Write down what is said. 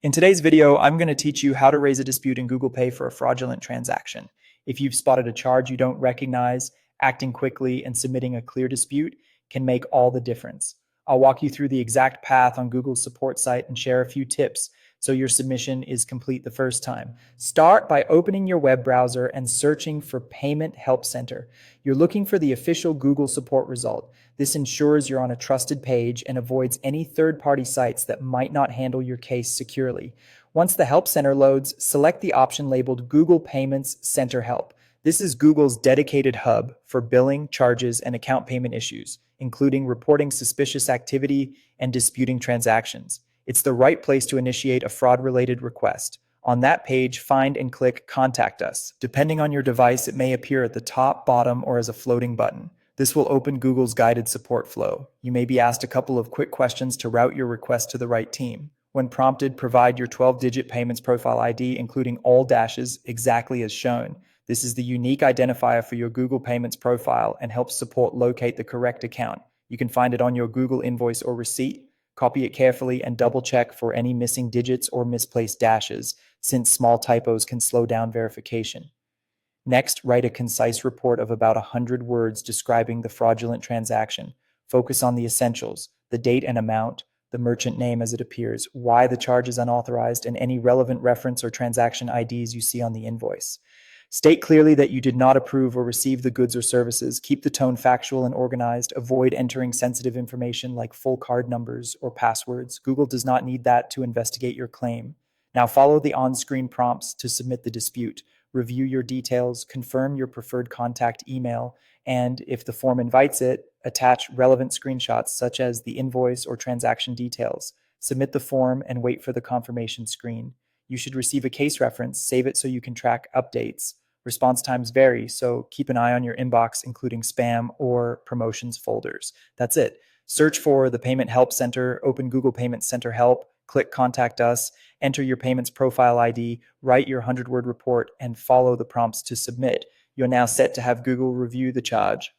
In today's video, I'm going to teach you how to raise a dispute in Google Pay for a fraudulent transaction. If you've spotted a charge you don't recognize, acting quickly and submitting a clear dispute can make all the difference. I'll walk you through the exact path on Google's support site and share a few tips so your submission is complete the first time. Start by opening your web browser and searching for Payment Help Center. You're looking for the official Google support result. This ensures you're on a trusted page and avoids any third-party sites that might not handle your case securely. Once the Help Center loads, select the option labeled Google Payments Center Help. This is Google's dedicated hub for billing, charges, and account payment issues, including reporting suspicious activity and disputing transactions. It's the right place to initiate a fraud-related request. On that page, find and click Contact Us. Depending on your device, it may appear at the top, bottom, or as a floating button. This will open Google's guided support flow. You may be asked a couple of quick questions to route your request to the right team. When prompted, provide your 12-digit payments profile ID, including all dashes, exactly as shown. This is the unique identifier for your Google Payments profile and helps support locate the correct account. You can find it on your Google invoice or receipt. Copy it carefully and double-check for any missing digits or misplaced dashes, since small typos can slow down verification. Next, write a concise report of about 100 words describing the fraudulent transaction. Focus on the essentials: the date and amount, the merchant name as it appears, why the charge is unauthorized, and any relevant reference or transaction IDs you see on the invoice. State clearly that you did not approve or receive the goods or services. Keep the tone factual and organized. Avoid entering sensitive information like full card numbers or passwords. Google does not need that to investigate your claim. Now follow the on-screen prompts to submit the dispute. Review your details, confirm your preferred contact email, and if the form invites it, attach relevant screenshots such as the invoice or transaction details. Submit the form and wait for the confirmation screen. You should receive a case reference, save it so you can track updates. Response times vary, so keep an eye on your inbox, including spam or promotions folders. That's it. Search for the Payment Help Center, open Google Payment Center Help, click Contact Us, enter your payments profile ID, write your 100-word report, and follow the prompts to submit. You're now set to have Google review the charge.